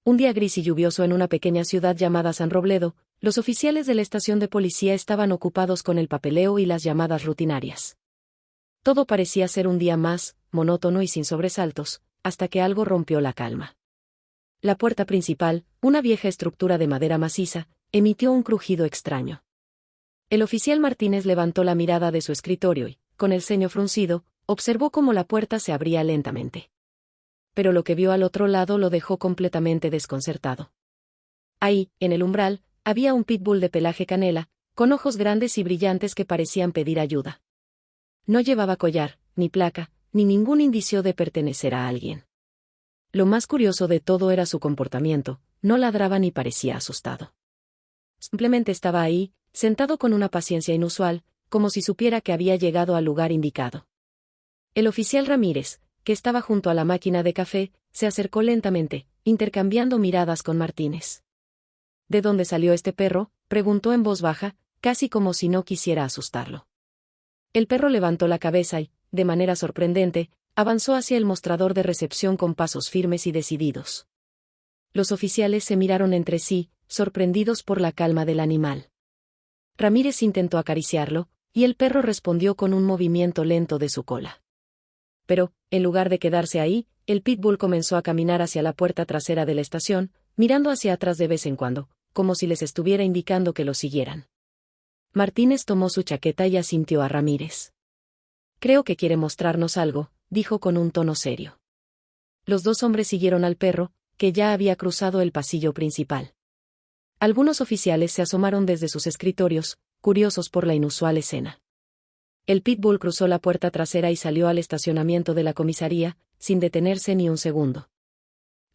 Un día gris y lluvioso en una pequeña ciudad llamada San Robledo, los oficiales de la estación de policía estaban ocupados con el papeleo y las llamadas rutinarias. Todo parecía ser un día más, monótono y sin sobresaltos, hasta que algo rompió la calma. La puerta principal, una vieja estructura de madera maciza, emitió un crujido extraño. El oficial Martínez levantó la mirada de su escritorio y, con el ceño fruncido, observó cómo la puerta se abría lentamente. Pero lo que vio al otro lado lo dejó completamente desconcertado. Ahí, en el umbral, había un pitbull de pelaje canela, con ojos grandes y brillantes que parecían pedir ayuda. No llevaba collar, ni placa, ni ningún indicio de pertenecer a alguien. Lo más curioso de todo era su comportamiento, no ladraba ni parecía asustado. Simplemente estaba ahí, sentado con una paciencia inusual, como si supiera que había llegado al lugar indicado. El oficial Ramírez, que estaba junto a la máquina de café, se acercó lentamente, intercambiando miradas con Martínez. ¿De dónde salió este perro?, preguntó en voz baja, casi como si no quisiera asustarlo. El perro levantó la cabeza y, de manera sorprendente, avanzó hacia el mostrador de recepción con pasos firmes y decididos. Los oficiales se miraron entre sí, sorprendidos por la calma del animal. Ramírez intentó acariciarlo, y el perro respondió con un movimiento lento de su cola. Pero, en lugar de quedarse ahí, el pitbull comenzó a caminar hacia la puerta trasera de la estación, mirando hacia atrás de vez en cuando, como si les estuviera indicando que lo siguieran. Martínez tomó su chaqueta y asintió a Ramírez. «Creo que quiere mostrarnos algo», dijo con un tono serio. Los dos hombres siguieron al perro, que ya había cruzado el pasillo principal. Algunos oficiales se asomaron desde sus escritorios, curiosos por la inusual escena. El pitbull cruzó la puerta trasera y salió al estacionamiento de la comisaría, sin detenerse ni un segundo.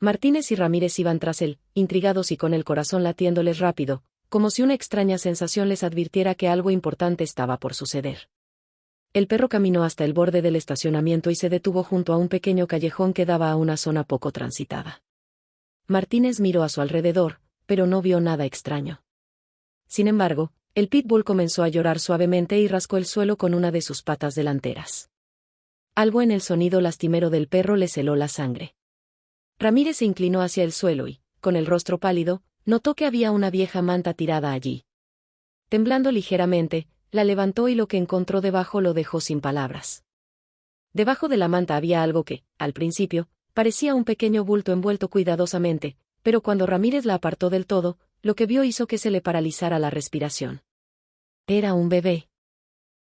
Martínez y Ramírez iban tras él, intrigados y con el corazón latiéndoles rápido, como si una extraña sensación les advirtiera que algo importante estaba por suceder. El perro caminó hasta el borde del estacionamiento y se detuvo junto a un pequeño callejón que daba a una zona poco transitada. Martínez miró a su alrededor, pero no vio nada extraño. Sin embargo, el pitbull comenzó a llorar suavemente y rascó el suelo con una de sus patas delanteras. Algo en el sonido lastimero del perro le heló la sangre. Ramírez se inclinó hacia el suelo y, con el rostro pálido, notó que había una vieja manta tirada allí. Temblando ligeramente, la levantó y lo que encontró debajo lo dejó sin palabras. Debajo de la manta había algo que, al principio, parecía un pequeño bulto envuelto cuidadosamente, pero cuando Ramírez la apartó del todo, lo que vio hizo que se le paralizara la respiración. Era un bebé.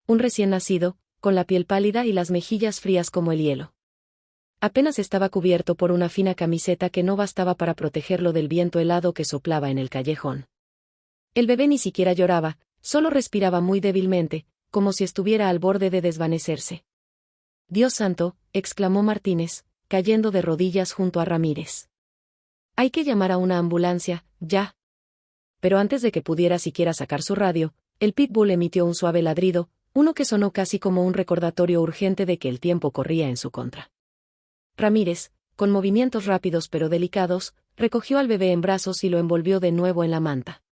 Un recién nacido, con la piel pálida y las mejillas frías como el hielo. Apenas estaba cubierto por una fina camiseta que no bastaba para protegerlo del viento helado que soplaba en el callejón. El bebé ni siquiera lloraba, solo respiraba muy débilmente, como si estuviera al borde de desvanecerse. «Dios santo», exclamó Martínez, cayendo de rodillas junto a Ramírez. «Hay que llamar a una ambulancia, ya». Pero antes de que pudiera siquiera sacar su radio, el pitbull emitió un suave ladrido, uno que sonó casi como un recordatorio urgente de que el tiempo corría en su contra. Ramírez, con movimientos rápidos pero delicados, recogió al bebé en brazos y lo envolvió de nuevo en la manta.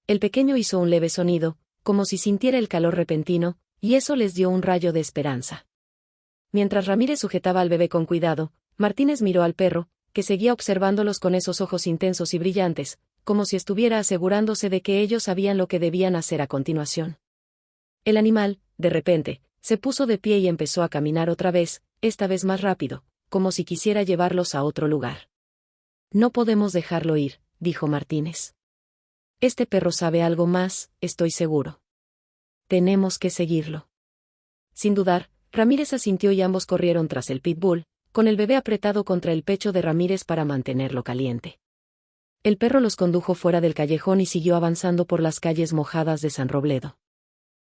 El pequeño hizo un leve sonido, como si sintiera el calor repentino, y eso les dio un rayo de esperanza. Mientras Ramírez sujetaba al bebé con cuidado, Martínez miró al perro, que seguía observándolos con esos ojos intensos y brillantes, como si estuviera asegurándose de que ellos sabían lo que debían hacer a continuación. El animal, de repente, se puso de pie y empezó a caminar otra vez, esta vez más rápido, como si quisiera llevarlos a otro lugar. «No podemos dejarlo ir», dijo Martínez. «Este perro sabe algo más, estoy seguro. Tenemos que seguirlo». Sin dudar, Ramírez asintió y ambos corrieron tras el pitbull, con el bebé apretado contra el pecho de Ramírez para mantenerlo caliente. El perro los condujo fuera del callejón y siguió avanzando por las calles mojadas de San Robledo.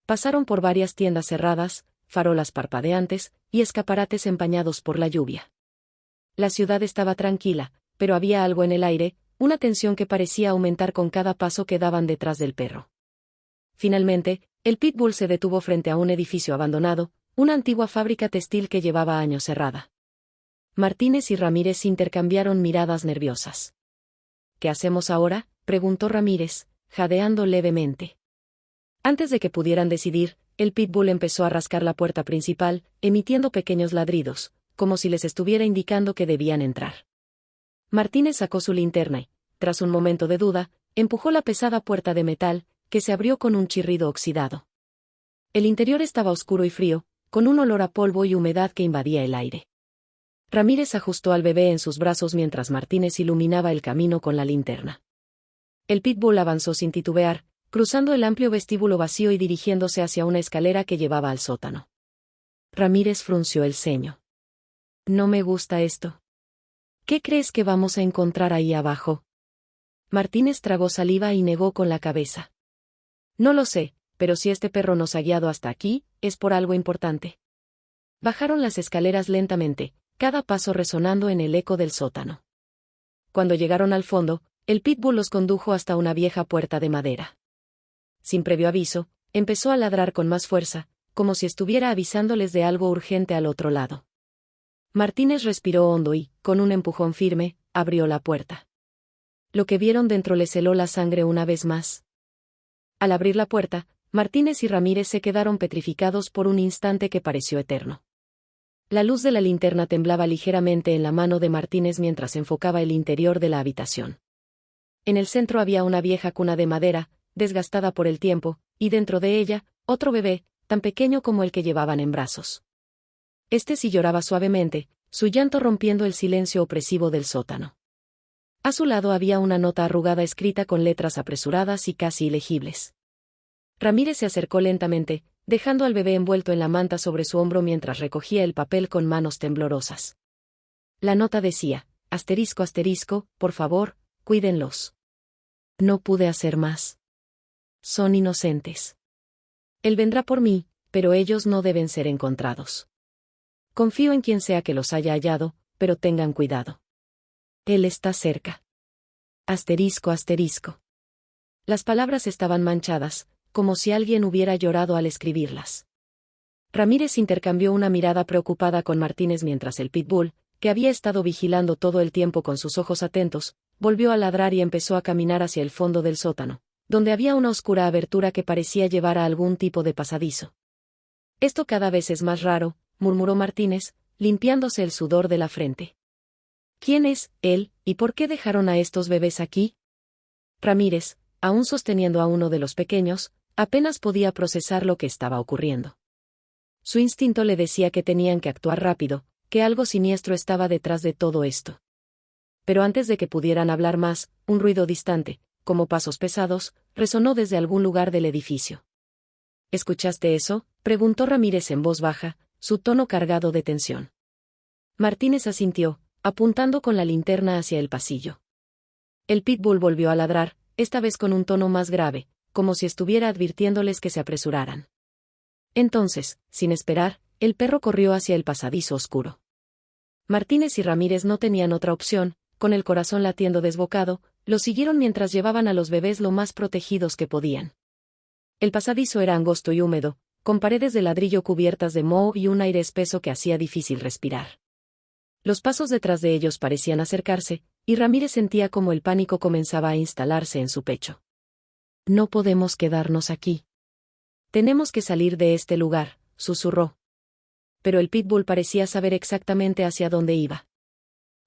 Pasaron por varias tiendas cerradas, farolas parpadeantes, y escaparates empañados por la lluvia. La ciudad estaba tranquila, pero había algo en el aire, una tensión que parecía aumentar con cada paso que daban detrás del perro. Finalmente, el pitbull se detuvo frente a un edificio abandonado, una antigua fábrica textil que llevaba años cerrada. Martínez y Ramírez intercambiaron miradas nerviosas. «¿Qué hacemos ahora?», preguntó Ramírez, jadeando levemente. Antes de que pudieran decidir, el pitbull empezó a rascar la puerta principal, emitiendo pequeños ladridos, como si les estuviera indicando que debían entrar. Martínez sacó su linterna y, tras un momento de duda, empujó la pesada puerta de metal, que se abrió con un chirrido oxidado. El interior estaba oscuro y frío, con un olor a polvo y humedad que invadía el aire. Ramírez ajustó al bebé en sus brazos mientras Martínez iluminaba el camino con la linterna. El pitbull avanzó sin titubear, cruzando el amplio vestíbulo vacío y dirigiéndose hacia una escalera que llevaba al sótano. Ramírez frunció el ceño. No me gusta esto. ¿Qué crees que vamos a encontrar ahí abajo? Martínez tragó saliva y negó con la cabeza. No lo sé, pero si este perro nos ha guiado hasta aquí, es por algo importante. Bajaron las escaleras lentamente, cada paso resonando en el eco del sótano. Cuando llegaron al fondo, el pitbull los condujo hasta una vieja puerta de madera. Sin previo aviso, empezó a ladrar con más fuerza, como si estuviera avisándoles de algo urgente al otro lado. Martínez respiró hondo y, con un empujón firme, abrió la puerta. Lo que vieron dentro les heló la sangre una vez más. Al abrir la puerta, Martínez y Ramírez se quedaron petrificados por un instante que pareció eterno. La luz de la linterna temblaba ligeramente en la mano de Martínez mientras enfocaba el interior de la habitación. En el centro había una vieja cuna de madera, desgastada por el tiempo, y dentro de ella, otro bebé, tan pequeño como el que llevaban en brazos. Este sí lloraba suavemente, su llanto rompiendo el silencio opresivo del sótano. A su lado había una nota arrugada escrita con letras apresuradas y casi ilegibles. Ramírez se acercó lentamente, dejando al bebé envuelto en la manta sobre su hombro mientras recogía el papel con manos temblorosas. La nota decía, asterisco asterisco, por favor, cuídenlos. No pude hacer más. Son inocentes. Él vendrá por mí, pero ellos no deben ser encontrados. Confío en quien sea que los haya hallado, pero tengan cuidado. Él está cerca. Asterisco asterisco. Las palabras estaban manchadas, como si alguien hubiera llorado al escribirlas. Ramírez intercambió una mirada preocupada con Martínez mientras el pitbull, que había estado vigilando todo el tiempo con sus ojos atentos, volvió a ladrar y empezó a caminar hacia el fondo del sótano, donde había una oscura abertura que parecía llevar a algún tipo de pasadizo. Esto cada vez es más raro, murmuró Martínez, limpiándose el sudor de la frente. ¿Quién es él, y por qué dejaron a estos bebés aquí? Ramírez, aún sosteniendo a uno de los pequeños, apenas podía procesar lo que estaba ocurriendo. Su instinto le decía que tenían que actuar rápido, que algo siniestro estaba detrás de todo esto. Pero antes de que pudieran hablar más, un ruido distante, como pasos pesados, resonó desde algún lugar del edificio. ¿Escuchaste eso?, preguntó Ramírez en voz baja, su tono cargado de tensión. Martínez asintió, apuntando con la linterna hacia el pasillo. El pitbull volvió a ladrar, esta vez con un tono más grave, como si estuviera advirtiéndoles que se apresuraran. Entonces, sin esperar, el perro corrió hacia el pasadizo oscuro. Martínez y Ramírez no tenían otra opción, con el corazón latiendo desbocado, lo siguieron mientras llevaban a los bebés lo más protegidos que podían. El pasadizo era angosto y húmedo, con paredes de ladrillo cubiertas de moho y un aire espeso que hacía difícil respirar. Los pasos detrás de ellos parecían acercarse, y Ramírez sentía como el pánico comenzaba a instalarse en su pecho. No podemos quedarnos aquí. Tenemos que salir de este lugar, susurró. Pero el pitbull parecía saber exactamente hacia dónde iba.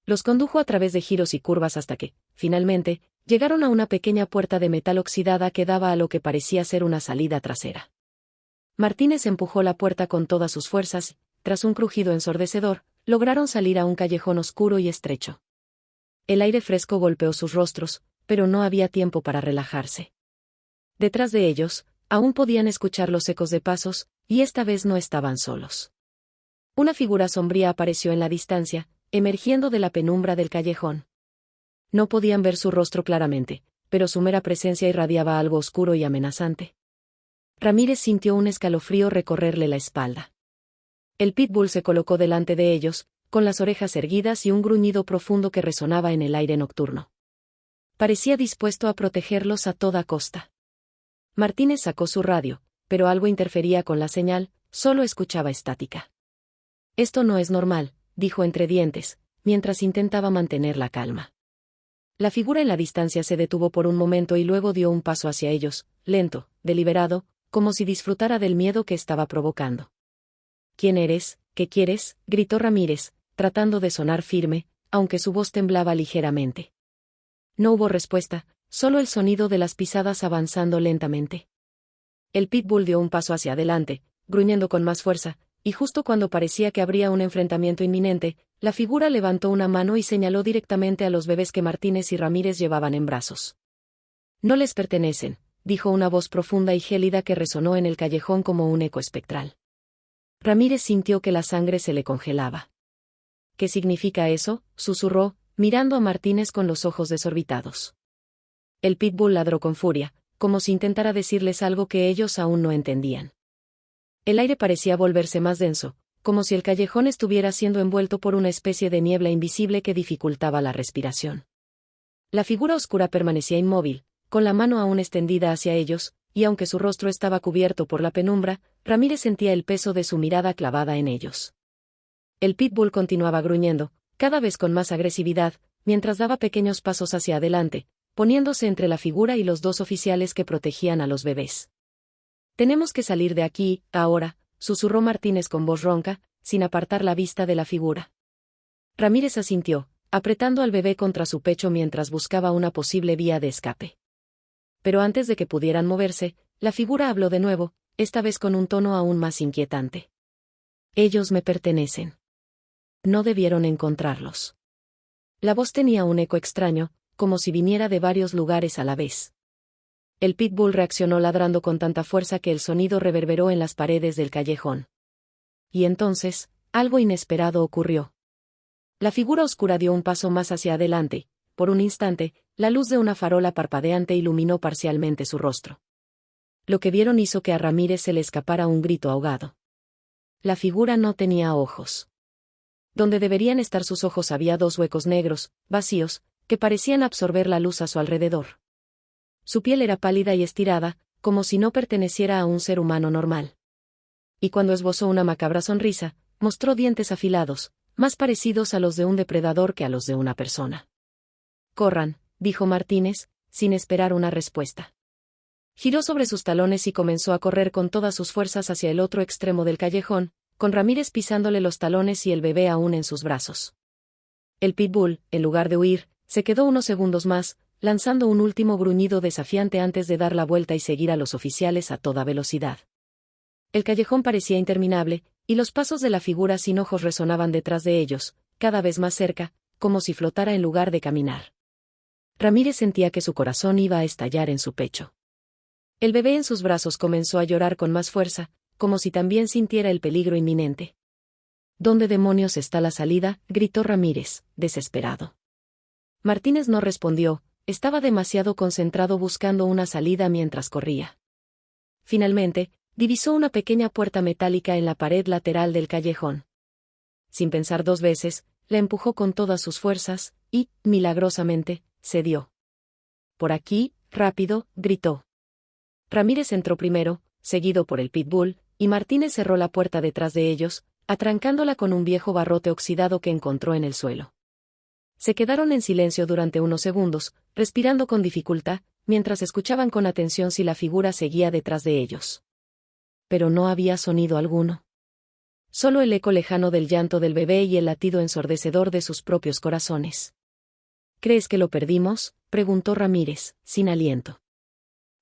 Los condujo a través de giros y curvas hasta que, finalmente, llegaron a una pequeña puerta de metal oxidada que daba a lo que parecía ser una salida trasera. Martínez empujó la puerta con todas sus fuerzas, tras un crujido ensordecedor, lograron salir a un callejón oscuro y estrecho. El aire fresco golpeó sus rostros, pero no había tiempo para relajarse. Detrás de ellos, aún podían escuchar los ecos de pasos, y esta vez no estaban solos. Una figura sombría apareció en la distancia, emergiendo de la penumbra del callejón. No podían ver su rostro claramente, pero su mera presencia irradiaba algo oscuro y amenazante. Ramírez sintió un escalofrío recorrerle la espalda. El pitbull se colocó delante de ellos, con las orejas erguidas y un gruñido profundo que resonaba en el aire nocturno. Parecía dispuesto a protegerlos a toda costa. Martínez sacó su radio, pero algo interfería con la señal, solo escuchaba estática. Esto no es normal, dijo entre dientes, mientras intentaba mantener la calma. La figura en la distancia se detuvo por un momento y luego dio un paso hacia ellos, lento, deliberado, como si disfrutara del miedo que estaba provocando. ¿Quién eres? ¿Qué quieres?, gritó Ramírez, tratando de sonar firme, aunque su voz temblaba ligeramente. No hubo respuesta, solo el sonido de las pisadas avanzando lentamente. El pitbull dio un paso hacia adelante, gruñendo con más fuerza, y justo cuando parecía que habría un enfrentamiento inminente, la figura levantó una mano y señaló directamente a los bebés que Martínez y Ramírez llevaban en brazos. No les pertenecen, dijo una voz profunda y gélida que resonó en el callejón como un eco espectral. Ramírez sintió que la sangre se le congelaba. ¿Qué significa eso?, susurró, mirando a Martínez con los ojos desorbitados. El pitbull ladró con furia, como si intentara decirles algo que ellos aún no entendían. El aire parecía volverse más denso, como si el callejón estuviera siendo envuelto por una especie de niebla invisible que dificultaba la respiración. La figura oscura permanecía inmóvil, con la mano aún extendida hacia ellos, y aunque su rostro estaba cubierto por la penumbra, Ramírez sentía el peso de su mirada clavada en ellos. El pitbull continuaba gruñendo, cada vez con más agresividad, mientras daba pequeños pasos hacia adelante, poniéndose entre la figura y los dos oficiales que protegían a los bebés. «Tenemos que salir de aquí, ahora», susurró Martínez con voz ronca, sin apartar la vista de la figura. Ramírez asintió, apretando al bebé contra su pecho mientras buscaba una posible vía de escape. Pero antes de que pudieran moverse, la figura habló de nuevo, esta vez con un tono aún más inquietante. «Ellos me pertenecen. No debieron encontrarlos». La voz tenía un eco extraño, como si viniera de varios lugares a la vez. El pitbull reaccionó ladrando con tanta fuerza que el sonido reverberó en las paredes del callejón. Y entonces, algo inesperado ocurrió. La figura oscura dio un paso más hacia adelante. Por un instante, la luz de una farola parpadeante iluminó parcialmente su rostro. Lo que vieron hizo que a Ramírez se le escapara un grito ahogado. La figura no tenía ojos. Donde deberían estar sus ojos había dos huecos negros, vacíos, que parecían absorber la luz a su alrededor. Su piel era pálida y estirada, como si no perteneciera a un ser humano normal. Y cuando esbozó una macabra sonrisa, mostró dientes afilados, más parecidos a los de un depredador que a los de una persona. «Corran», dijo Martínez, sin esperar una respuesta. Giró sobre sus talones y comenzó a correr con todas sus fuerzas hacia el otro extremo del callejón, con Ramírez pisándole los talones y el bebé aún en sus brazos. El pitbull, en lugar de huir, se quedó unos segundos más, lanzando un último gruñido desafiante antes de dar la vuelta y seguir a los oficiales a toda velocidad. El callejón parecía interminable, y los pasos de la figura sin ojos resonaban detrás de ellos, cada vez más cerca, como si flotara en lugar de caminar. Ramírez sentía que su corazón iba a estallar en su pecho. El bebé en sus brazos comenzó a llorar con más fuerza, como si también sintiera el peligro inminente. «¿Dónde demonios está la salida?», gritó Ramírez, desesperado. Martínez no respondió, estaba demasiado concentrado buscando una salida mientras corría. Finalmente, divisó una pequeña puerta metálica en la pared lateral del callejón. Sin pensar dos veces, la empujó con todas sus fuerzas, y, milagrosamente, cedió. «Por aquí, rápido», gritó. Ramírez entró primero, seguido por el pitbull, y Martínez cerró la puerta detrás de ellos, atrancándola con un viejo barrote oxidado que encontró en el suelo. Se quedaron en silencio durante unos segundos, respirando con dificultad, mientras escuchaban con atención si la figura seguía detrás de ellos. Pero no había sonido alguno. Solo el eco lejano del llanto del bebé y el latido ensordecedor de sus propios corazones. «¿Crees que lo perdimos?», preguntó Ramírez, sin aliento.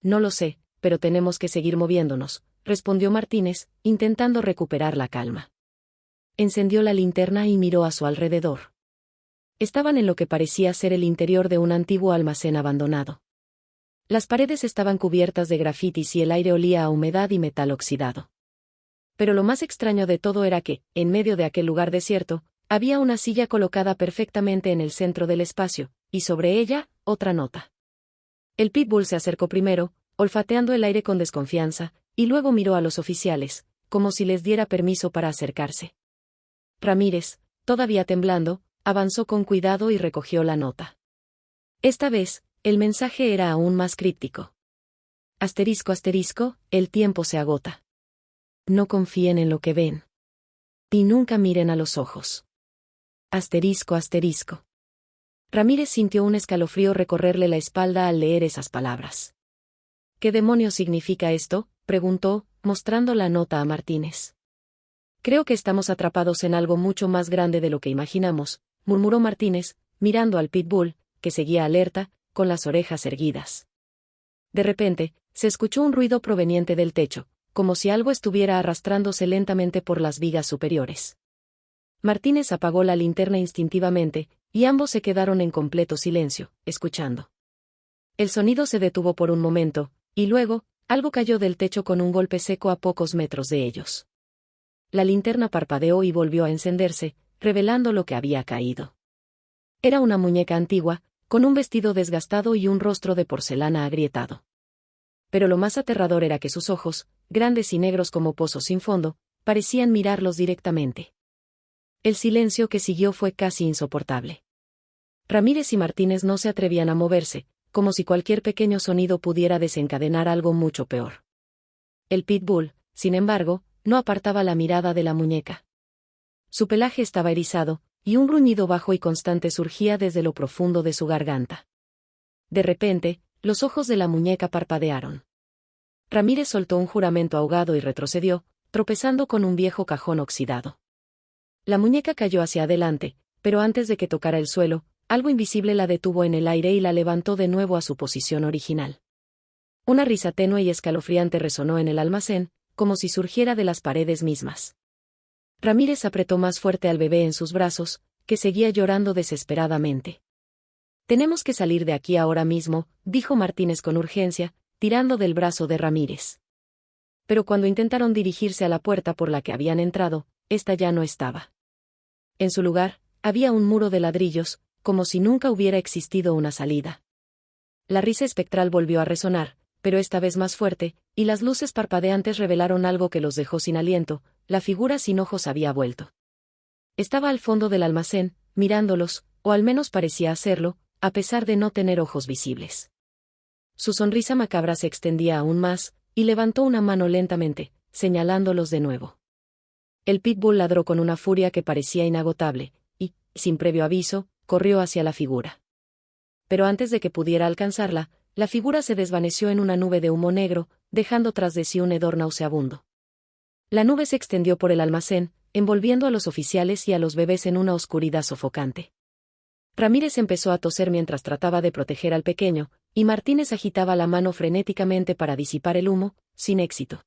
«No lo sé, pero tenemos que seguir moviéndonos», respondió Martínez, intentando recuperar la calma. Encendió la linterna y miró a su alrededor. Estaban en lo que parecía ser el interior de un antiguo almacén abandonado. Las paredes estaban cubiertas de grafitis y el aire olía a humedad y metal oxidado. Pero lo más extraño de todo era que, en medio de aquel lugar desierto, había una silla colocada perfectamente en el centro del espacio, y sobre ella, otra nota. El pitbull se acercó primero, olfateando el aire con desconfianza, y luego miró a los oficiales, como si les diera permiso para acercarse. Ramírez, todavía temblando, avanzó con cuidado y recogió la nota. Esta vez, el mensaje era aún más críptico. Asterisco asterisco, el tiempo se agota. No confíen en lo que ven. Y nunca miren a los ojos. Asterisco asterisco. Ramírez sintió un escalofrío recorrerle la espalda al leer esas palabras. «¿Qué demonios significa esto?», preguntó, mostrando la nota a Martínez. «Creo que estamos atrapados en algo mucho más grande de lo que imaginamos», murmuró Martínez, mirando al pitbull, que seguía alerta, con las orejas erguidas. De repente, se escuchó un ruido proveniente del techo, como si algo estuviera arrastrándose lentamente por las vigas superiores. Martínez apagó la linterna instintivamente, y ambos se quedaron en completo silencio, escuchando. El sonido se detuvo por un momento, y luego, algo cayó del techo con un golpe seco a pocos metros de ellos. La linterna parpadeó y volvió a encenderse, revelando lo que había caído. Era una muñeca antigua, con un vestido desgastado y un rostro de porcelana agrietado. Pero lo más aterrador era que sus ojos, grandes y negros como pozos sin fondo, parecían mirarlos directamente. El silencio que siguió fue casi insoportable. Ramírez y Martínez no se atrevían a moverse, como si cualquier pequeño sonido pudiera desencadenar algo mucho peor. El pitbull, sin embargo, no apartaba la mirada de la muñeca. Su pelaje estaba erizado, y un gruñido bajo y constante surgía desde lo profundo de su garganta. De repente, los ojos de la muñeca parpadearon. Ramírez soltó un juramento ahogado y retrocedió, tropezando con un viejo cajón oxidado. La muñeca cayó hacia adelante, pero antes de que tocara el suelo, algo invisible la detuvo en el aire y la levantó de nuevo a su posición original. Una risa tenue y escalofriante resonó en el almacén, como si surgiera de las paredes mismas. Ramírez apretó más fuerte al bebé en sus brazos, que seguía llorando desesperadamente. «Tenemos que salir de aquí ahora mismo», dijo Martínez con urgencia, tirando del brazo de Ramírez. Pero cuando intentaron dirigirse a la puerta por la que habían entrado, ésta ya no estaba. En su lugar, había un muro de ladrillos, como si nunca hubiera existido una salida. La risa espectral volvió a resonar, pero esta vez más fuerte, y las luces parpadeantes revelaron algo que los dejó sin aliento: la figura sin ojos había vuelto. Estaba al fondo del almacén, mirándolos, o al menos parecía hacerlo, a pesar de no tener ojos visibles. Su sonrisa macabra se extendía aún más, y levantó una mano lentamente, señalándolos de nuevo. El pitbull ladró con una furia que parecía inagotable, y, sin previo aviso, corrió hacia la figura. Pero antes de que pudiera alcanzarla, la figura se desvaneció en una nube de humo negro, dejando tras de sí un hedor nauseabundo. La nube se extendió por el almacén, envolviendo a los oficiales y a los bebés en una oscuridad sofocante. Ramírez empezó a toser mientras trataba de proteger al pequeño, y Martínez agitaba la mano frenéticamente para disipar el humo, sin éxito.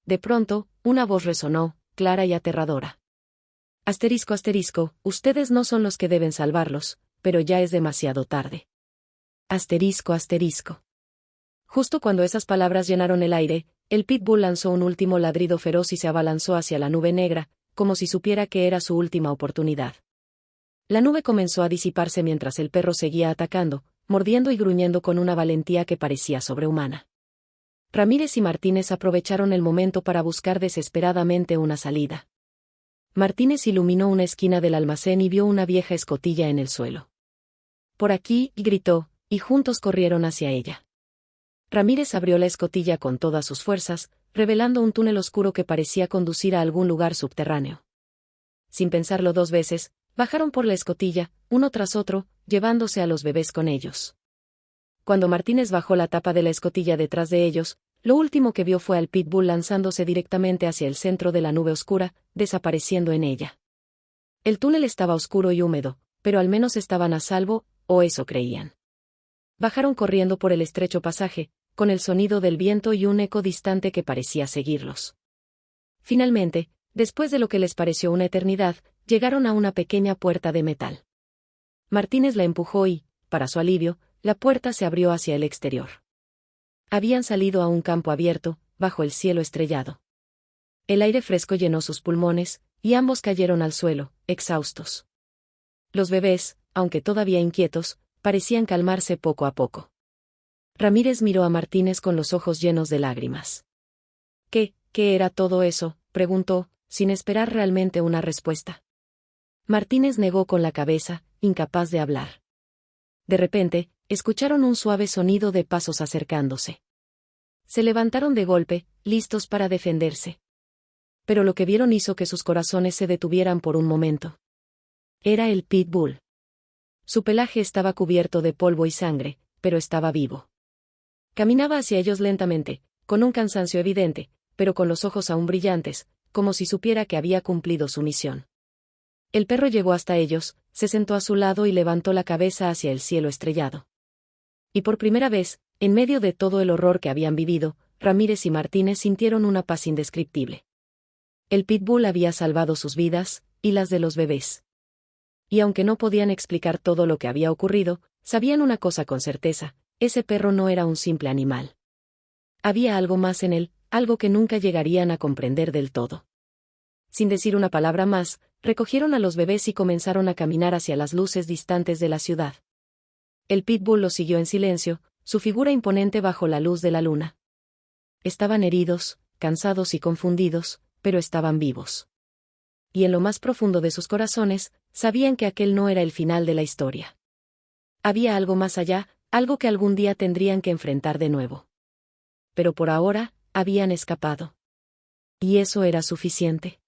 De pronto, una voz resonó, clara y aterradora. Asterisco, ustedes no son los que deben salvarlos, pero ya es demasiado tarde. Asterisco. Justo cuando esas palabras llenaron el aire, el pitbull lanzó un último ladrido feroz y se abalanzó hacia la nube negra, como si supiera que era su última oportunidad. La nube comenzó a disiparse mientras el perro seguía atacando, mordiendo y gruñendo con una valentía que parecía sobrehumana. Ramírez y Martínez aprovecharon el momento para buscar desesperadamente una salida. Martínez iluminó una esquina del almacén y vio una vieja escotilla en el suelo. «Por aquí», gritó, y juntos corrieron hacia ella. Ramírez abrió la escotilla con todas sus fuerzas, revelando un túnel oscuro que parecía conducir a algún lugar subterráneo. Sin pensarlo dos veces, bajaron por la escotilla, uno tras otro, llevándose a los bebés con ellos. Cuando Martínez bajó la tapa de la escotilla detrás de ellos, lo último que vio fue al pitbull lanzándose directamente hacia el centro de la nube oscura, desapareciendo en ella. El túnel estaba oscuro y húmedo, pero al menos estaban a salvo, o eso creían. Bajaron corriendo por el estrecho pasaje, con el sonido del viento y un eco distante que parecía seguirlos. Finalmente, después de lo que les pareció una eternidad, llegaron a una pequeña puerta de metal. Martínez la empujó y, para su alivio, la puerta se abrió hacia el exterior. Habían salido a un campo abierto, bajo el cielo estrellado. El aire fresco llenó sus pulmones, y ambos cayeron al suelo, exhaustos. Los bebés, aunque todavía inquietos, parecían calmarse poco a poco. Ramírez miró a Martínez con los ojos llenos de lágrimas. ¿Qué era todo eso?, preguntó, sin esperar realmente una respuesta. Martínez negó con la cabeza, incapaz de hablar. De repente, escucharon un suave sonido de pasos acercándose. Se levantaron de golpe, listos para defenderse. Pero lo que vieron hizo que sus corazones se detuvieran por un momento. Era el pitbull. Su pelaje estaba cubierto de polvo y sangre, pero estaba vivo. Caminaba hacia ellos lentamente, con un cansancio evidente, pero con los ojos aún brillantes, como si supiera que había cumplido su misión. El perro llegó hasta ellos, se sentó a su lado y levantó la cabeza hacia el cielo estrellado. Y por primera vez, en medio de todo el horror que habían vivido, Ramírez y Martínez sintieron una paz indescriptible. El pitbull había salvado sus vidas, y las de los bebés. Y aunque no podían explicar todo lo que había ocurrido, sabían una cosa con certeza: ese perro no era un simple animal. Había algo más en él, algo que nunca llegarían a comprender del todo. Sin decir una palabra más, recogieron a los bebés y comenzaron a caminar hacia las luces distantes de la ciudad. El pitbull los siguió en silencio, su figura imponente bajo la luz de la luna. Estaban heridos, cansados y confundidos, pero estaban vivos. Y en lo más profundo de sus corazones, sabían que aquel no era el final de la historia. Había algo más allá, algo que algún día tendrían que enfrentar de nuevo. Pero por ahora, habían escapado. Y eso era suficiente.